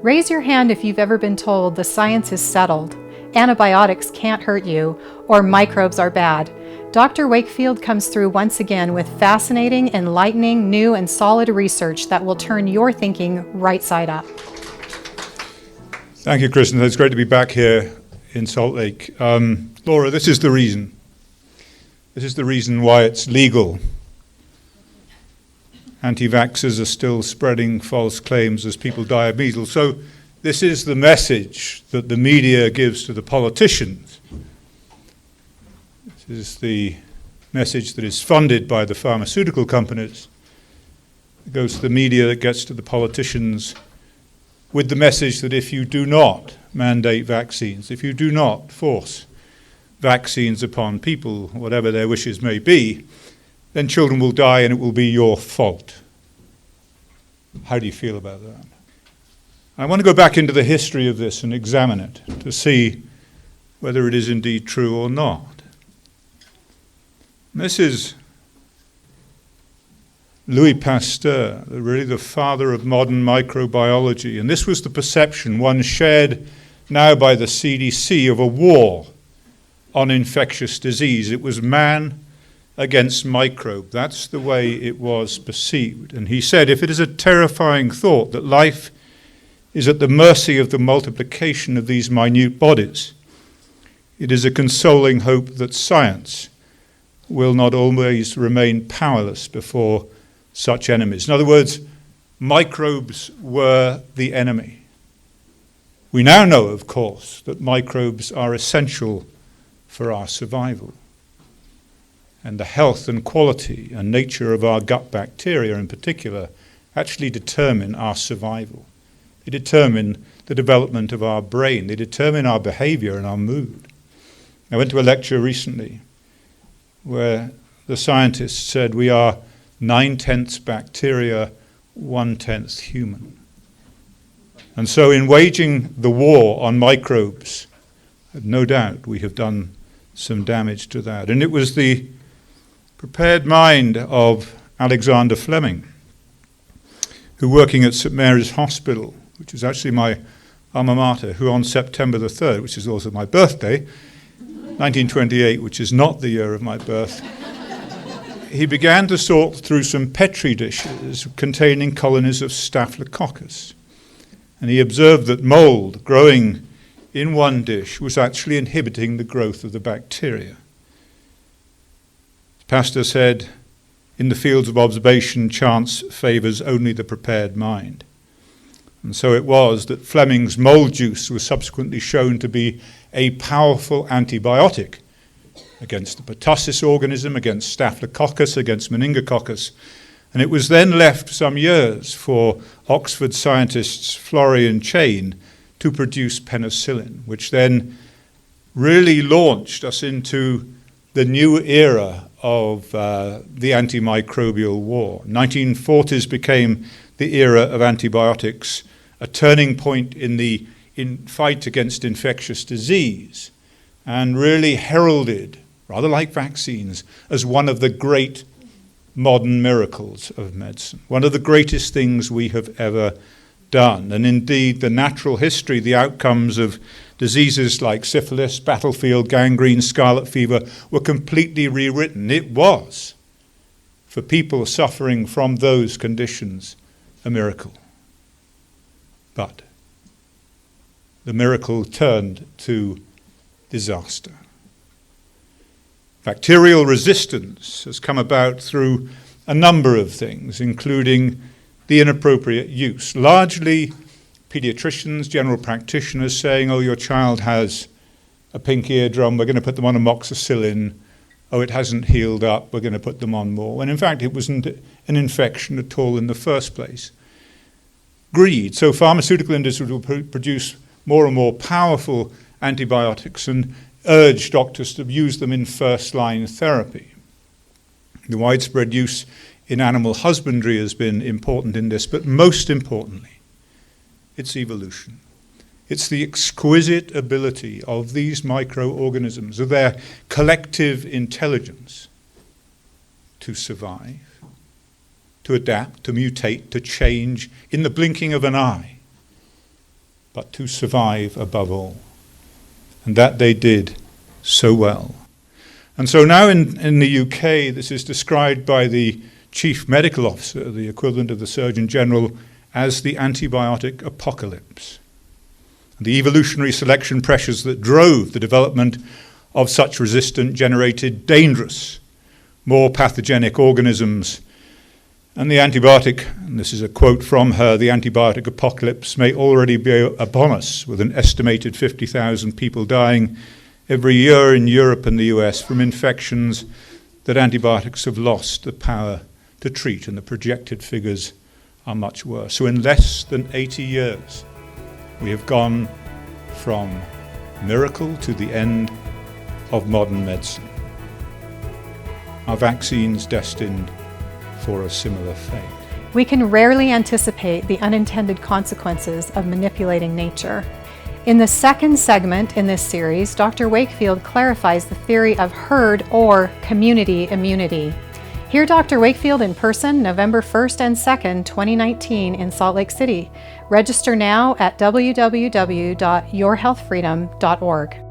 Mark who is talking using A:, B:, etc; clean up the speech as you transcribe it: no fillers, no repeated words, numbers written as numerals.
A: Raise your hand if you've ever been told the science is settled, antibiotics can't hurt you, or microbes are bad. Dr. Wakefield comes through once again with fascinating, enlightening, new, and solid research that will turn your thinking right side up.
B: Thank you, Kristen. It's great to be back here in Salt Lake. Laura, this is the reason. This is the reason why it's legal. Anti-vaxxers are still spreading false claims as people die of measles. So this is the message that the media gives to the politicians. This is the message that is funded by the pharmaceutical companies. It goes to the media that gets to the politicians with the message that if you do not mandate vaccines, if you do not force vaccines upon people, whatever their wishes may be, then children will die and it will be your fault. How do you feel about that? I want to go back into the history of this and examine it to see whether it is indeed true or not. This is Louis Pasteur, really the father of modern microbiology, and this was the perception, one shared now by the CDC, of a war on infectious disease. It was man against microbe. That's the way it was perceived. And he said, if it is a terrifying thought that life is at the mercy of the multiplication of these minute bodies, it is a consoling hope that science will not always remain powerless before such enemies. In other words, microbes were the enemy. We now know, of course, that microbes are essential for our survival. And the health and quality and nature of our gut bacteria in particular actually determine our survival. They determine the development of our brain. They determine our behavior and our mood. I went to a lecture recently where the scientists said we are 9/10 bacteria, 1/10 human. And so in waging the war on microbes, no doubt we have done some damage to that. And it was the prepared mind of Alexander Fleming, who, working at St Mary's Hospital, which is actually my alma mater, who on September the 3rd, which is also my birthday, 1928, which is not the year of my birth, he began to sort through some petri dishes containing colonies of Staphylococcus. And he observed that mold growing in one dish was actually inhibiting the growth of the bacteria. Pasteur said, in the fields of observation, chance favours only the prepared mind. And so it was that Fleming's mold juice was subsequently shown to be a powerful antibiotic against the pertussis organism, against Staphylococcus, against Meningococcus. And it was then left some years for Oxford scientists Florey and Chain to produce penicillin, which then really launched us into the new era of the antimicrobial war. 1940s became the era of antibiotics, a turning point in the fight against infectious disease, and really heralded, rather like vaccines, as one of the great modern miracles of medicine, one of the greatest things we have ever done. And indeed, the natural history, the outcomes of diseases like syphilis, battlefield gangrene, scarlet fever were completely rewritten. It was, for people suffering from those conditions, a miracle. But the miracle turned to disaster. Bacterial resistance has come about through a number of things, including the inappropriate use. Largely pediatricians, general practitioners saying, oh, your child has a pink eardrum, we're going to put them on amoxicillin. Oh, it hasn't healed up, we're going to put them on more. When in fact it wasn't an infection at all in the first place. Greed. So pharmaceutical industry will produce more and more powerful antibiotics and urge doctors to use them in first-line therapy. The widespread use in animal husbandry has been important in this, but most importantly, it's evolution. It's the exquisite ability of these microorganisms, of their collective intelligence, to survive, to adapt, to mutate, to change in the blinking of an eye, but to survive above all. And that they did so well. And so now in the UK, this is described by the Chief Medical Officer, the equivalent of the Surgeon General, as the antibiotic apocalypse. The evolutionary selection pressures that drove the development of such resistant generated dangerous, more pathogenic organisms. And the antibiotic, and this is a quote from her, the antibiotic apocalypse may already be upon us, with an estimated 50,000 people dying every year in Europe and the US from infections that antibiotics have lost the power to treat, and the projected figures are much worse. So in less than 80 years, we have gone from miracle to the end of modern medicine. Are vaccines destined for a similar fate?
A: We can rarely anticipate the unintended consequences of manipulating nature. In the second segment in this series, Dr. Wakefield clarifies the theory of herd or community immunity. Hear Dr. Wakefield in person November 1st and 2nd, 2019 in Salt Lake City. Register now at www.yourhealthfreedom.org.